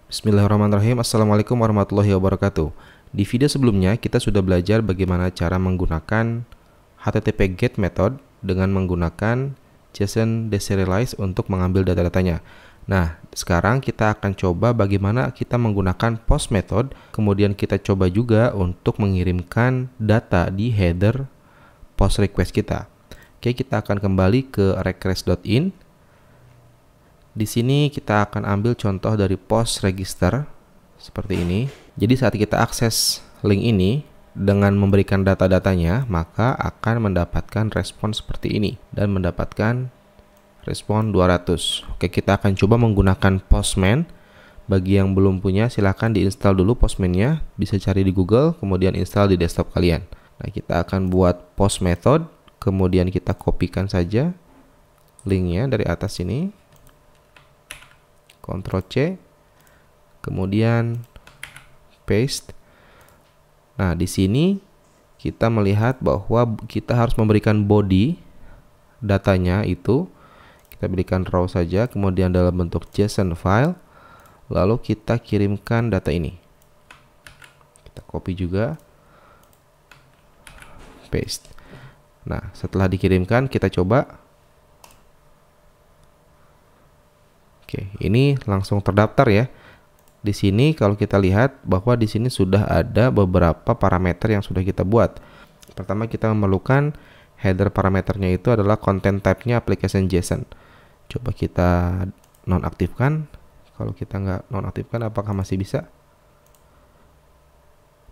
Bismillahirrahmanirrahim. Assalamualaikum warahmatullahi wabarakatuh. Di video sebelumnya kita sudah belajar bagaimana cara menggunakan HTTP GET method dengan menggunakan JSON deserialize untuk mengambil data-datanya. Nah, sekarang kita akan coba bagaimana kita menggunakan POST method, kemudian kita coba juga untuk mengirimkan data di header POST request kita. Oke, kita akan kembali ke request.in. Di sini kita akan ambil contoh dari POST register seperti ini. Jadi saat kita akses link ini dengan memberikan data-datanya, maka akan mendapatkan respon seperti ini dan mendapatkan respon 200. Oke, kita akan coba menggunakan Postman. Bagi yang belum punya, silahkan diinstal dulu Postman-nya. Bisa cari di Google, kemudian install di desktop kalian. Nah, kita akan buat POST method, kemudian kita kopikan saja linknya dari atas sini. Ctrl C, kemudian paste. Nah, di sini kita melihat bahwa kita harus memberikan body datanya itu. Kita berikan raw saja, kemudian dalam bentuk JSON file, lalu kita kirimkan data ini. Kita copy juga, paste. Nah, setelah dikirimkan kita coba. Oke, ini langsung terdaftar ya. Di sini kalau kita lihat bahwa di sini sudah ada beberapa parameter yang sudah kita buat. Pertama, kita memerlukan header parameternya itu adalah content type-nya application JSON. Coba kita nonaktifkan. Kalau kita nggak nonaktifkan, apakah masih bisa?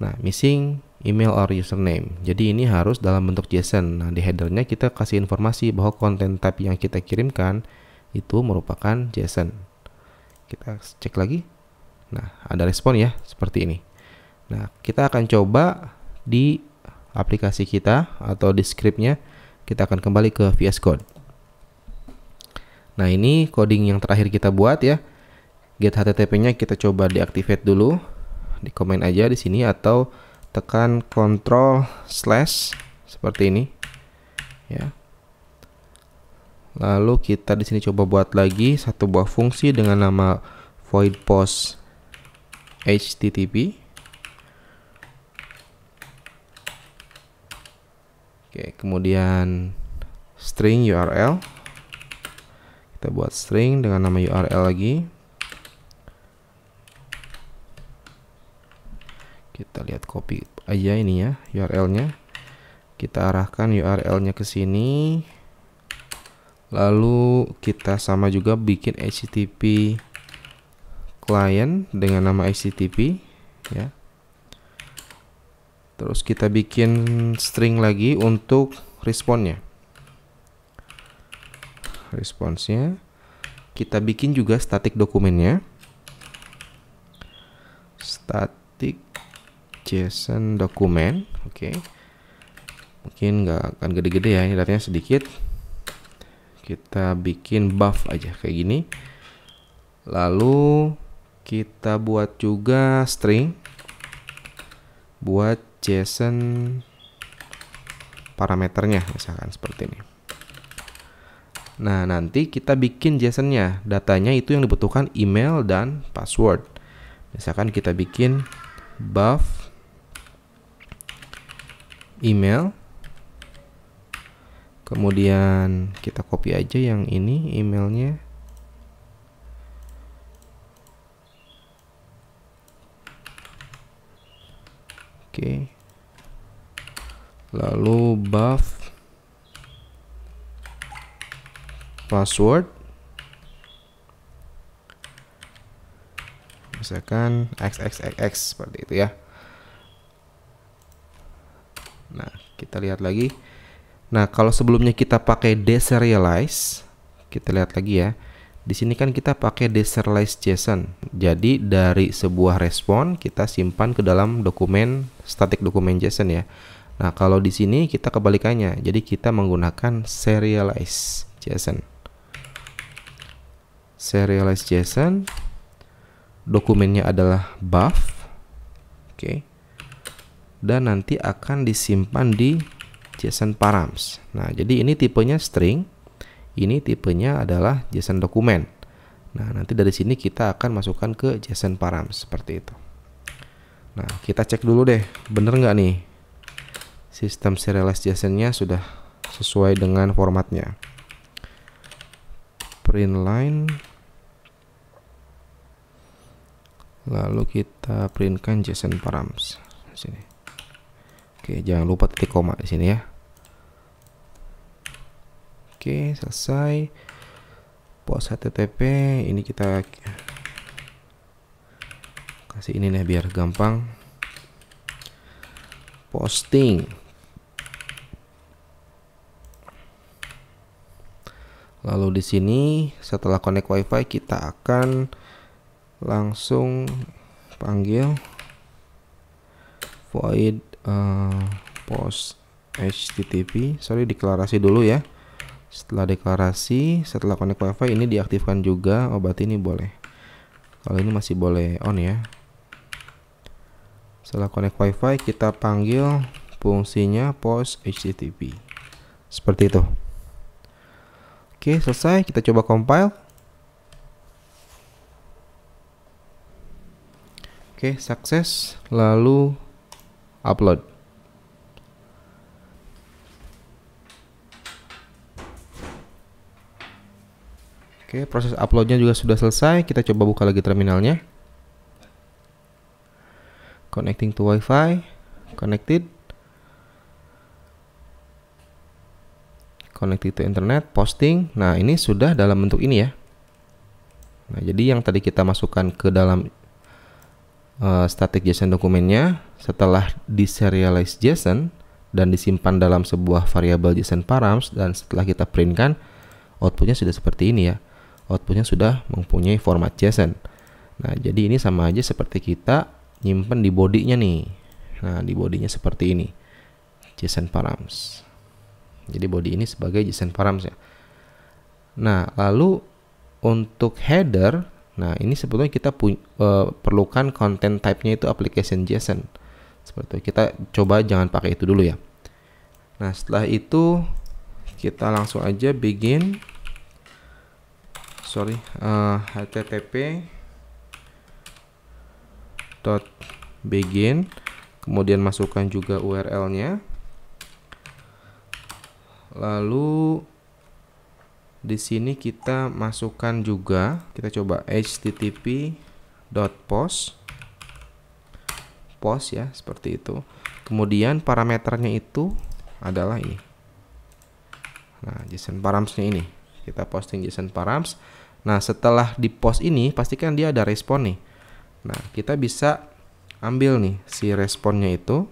Nah, missing email or username. Jadi ini harus dalam bentuk JSON. Nah, di headernya kita kasih informasi bahwa content type yang kita kirimkan itu merupakan JSON. Kita cek lagi. Nah, ada respon ya, seperti ini. Nah, kita akan coba di aplikasi kita atau di scriptnya. Kita akan kembali ke VS Code. Nah, ini coding yang terakhir kita buat ya. Get HTTP-nya kita coba deactivate dulu. Di komen aja di sini atau tekan Ctrl/ seperti ini. Ya. Lalu kita di sini coba buat lagi satu buah fungsi dengan nama void post http. Oke, kemudian string URL. Kita buat string dengan nama URL lagi. Kita lihat copy aja ini ya URL-nya. Kita arahkan URL-nya ke sini. Lalu kita sama juga bikin HTTP client dengan nama HTTP ya. Terus kita bikin string lagi untuk responnya. Responsnya kita bikin juga static dokumennya. Static JSON dokumen. Oke. Mungkin nggak akan gede-gede ya, ini datanya sedikit. Kita bikin buff aja kayak gini. Lalu kita buat juga string buat JSON parameternya, misalkan seperti ini. Nah, nanti kita bikin JSON-nya. Datanya itu yang dibutuhkan email dan password. Misalkan kita bikin buff email. Kemudian kita copy aja yang ini emailnya. Oke. Lalu buff password. Misalkan xxxx seperti itu ya. Nah, kita lihat lagi. Nah, kalau sebelumnya kita pakai deserialize, kita lihat lagi ya. Di sini kan kita pakai deserialize JSON. Jadi dari sebuah respon kita simpan ke dalam dokumen static dokumen JSON ya. Nah, kalau di sini kita kebalikannya. Jadi kita menggunakan serialize JSON. Serialize JSON. Dokumennya adalah buff. Oke. Dan nanti akan disimpan di JSON params. Nah, jadi ini tipenya string, ini tipenya adalah JSON dokumen. Nah, nanti dari sini kita akan masukkan ke JSON params seperti itu. Nah, kita cek dulu deh, bener nggak nih sistem serialized JSON-nya sudah sesuai dengan formatnya. Print line, lalu kita printkan JSON params di sini. Oke, jangan lupa titik koma di sini ya. Oke, selesai. Post HTTP ini kita kasih ini nih biar gampang. Posting. Lalu di sini setelah connect WiFi kita akan langsung panggil void post HTTP. Sorry, deklarasi dulu ya. Setelah deklarasi, setelah connect WiFi ini diaktifkan juga. Oh, berarti ini boleh. Kalau ini masih boleh on ya. Setelah connect WiFi kita panggil fungsinya post HTTP. Seperti itu. Oke, selesai. Kita coba compile. Oke, sukses. Lalu upload. Oke, proses uploadnya juga sudah selesai. Kita coba buka lagi terminalnya. Connecting to Wi-Fi. Connected. Connected to internet. Posting. Nah, ini sudah dalam bentuk ini ya. Nah, jadi yang tadi kita masukkan ke dalam static JSON dokumennya, setelah diserialize JSON dan disimpan dalam sebuah variabel JSON params, dan setelah kita printkan, outputnya sudah seperti ini ya. Outputnya sudah mempunyai format JSON. Nah, jadi ini sama aja seperti kita nyimpen di bodinya nih. Nah, di bodinya seperti ini, JSON params. Jadi body ini sebagai JSON params ya. Nah, lalu untuk header, nah ini sebetulnya kita perlukan content type-nya itu application JSON. Seperti itu. Kita coba jangan pakai itu dulu ya. Nah, setelah itu kita langsung aja begin http.begin, kemudian masukkan juga URL-nya. Lalu di sini kita masukkan juga, kita coba http.post ya, seperti itu. Kemudian parameternya itu adalah ini. Nah, JSON params-nya ini. Kita posting JSON params. Nah, setelah di post ini pastikan dia ada respon nih. Nah, kita bisa ambil nih si responnya itu,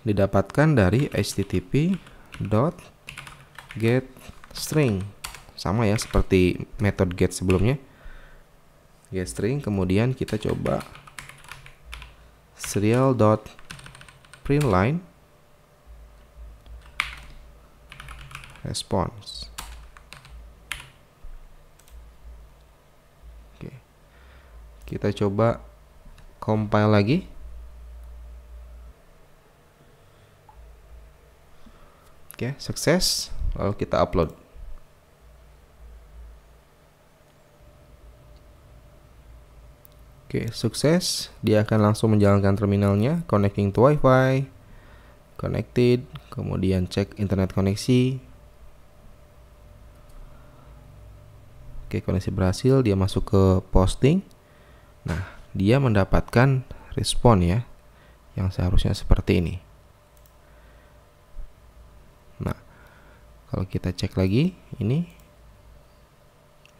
didapatkan dari http.getString. Sama ya seperti metode get sebelumnya. GetString, kemudian kita coba serial.println response. Oke. Kita coba compile lagi. Oke, sukses. Lalu kita upload. Oke, sukses. Dia akan langsung menjalankan terminalnya. Connecting to Wi-Fi. Connected. Kemudian cek internet koneksi. Oke, koneksi berhasil. Dia masuk ke posting. Nah, dia mendapatkan respon ya, yang seharusnya seperti ini. Nah, kalau kita cek lagi ini,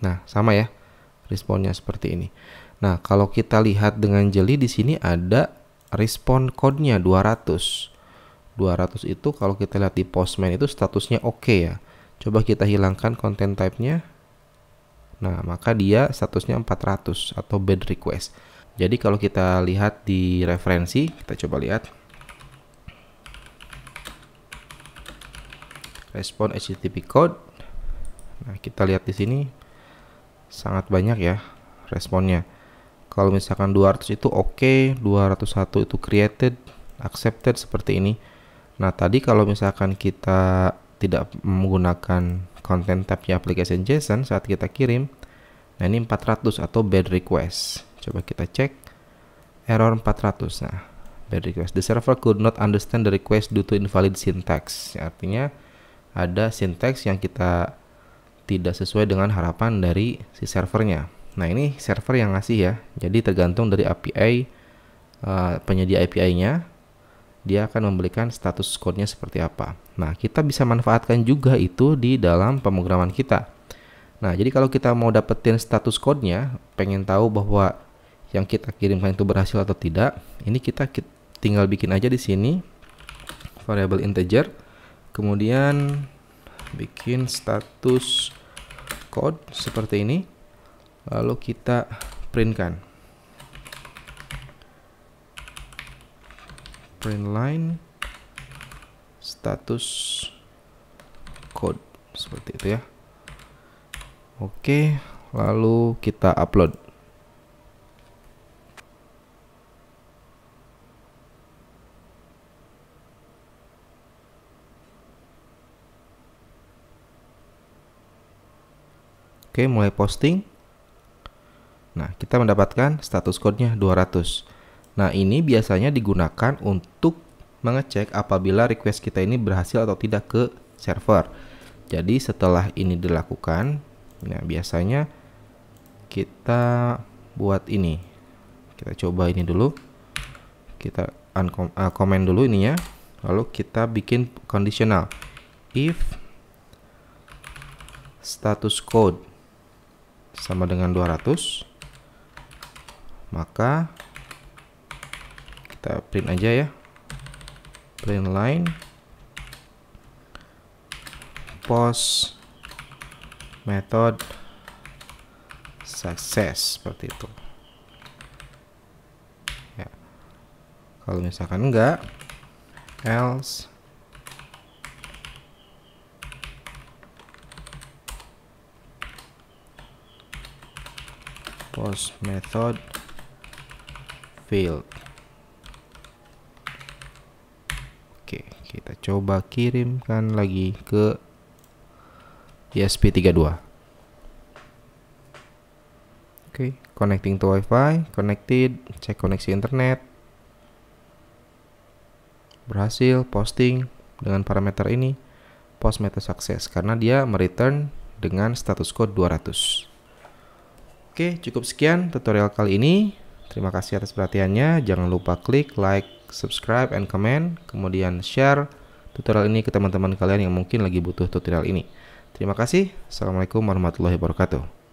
nah sama ya, responnya seperti ini. Nah, kalau kita lihat dengan jeli di sini ada respon code-nya 200. 200 itu kalau kita lihat di Postman itu statusnya oke ya. Coba kita hilangkan content type-nya. Nah, maka dia statusnya 400 atau bad request. Jadi kalau kita lihat di referensi, kita coba lihat. Respon HTTP code. Nah, kita lihat di sini sangat banyak ya responnya. Kalau misalkan 200 itu oke, 201 itu created, accepted seperti ini. Nah, tadi kalau misalkan kita tidak menggunakan content tabnya application JSON saat kita kirim. Nah, ini 400 atau bad request. Coba kita cek. Error 400. Nah, bad request. The server could not understand the request due to invalid syntax. Artinya ada syntax yang kita tidak sesuai dengan harapan dari si servernya. Nah, ini server yang ngasih ya. Jadi tergantung dari API penyedia API-nya, dia akan memberikan status code-nya seperti apa. Nah, kita bisa manfaatkan juga itu di dalam pemrograman kita. Nah, jadi kalau kita mau dapetin status code-nya, pengen tahu bahwa yang kita kirimkan itu berhasil atau tidak, ini kita tinggal bikin aja di sini variable integer, kemudian bikin status code seperti ini, lalu kita printkan. Print line status code seperti itu ya. Oke, lalu kita upload. Oke, mulai posting. Nah, kita mendapatkan status code-nya 200. Nah, ini biasanya digunakan untuk mengecek apabila request kita ini berhasil atau tidak ke server. Jadi setelah ini dilakukan, nah biasanya kita buat ini. Kita coba ini dulu. Kita comment dulu ininya. Lalu kita bikin conditional. If status code sama dengan 200, maka kita print aja ya, print line post method success, seperti itu ya. Kalau misalkan enggak, else post method failed. Oke, kita coba kirimkan lagi ke ESP32. Oke, connecting to Wi-Fi, connected, cek koneksi internet. Berhasil, posting dengan parameter ini, post method success, karena dia mereturn dengan status code 200. Oke, cukup sekian tutorial kali ini. Terima kasih atas perhatiannya. Jangan lupa klik like, subscribe, and comment. Kemudian share tutorial ini ke teman-teman kalian yang mungkin lagi butuh tutorial ini. Terima kasih. Assalamualaikum warahmatullahi wabarakatuh.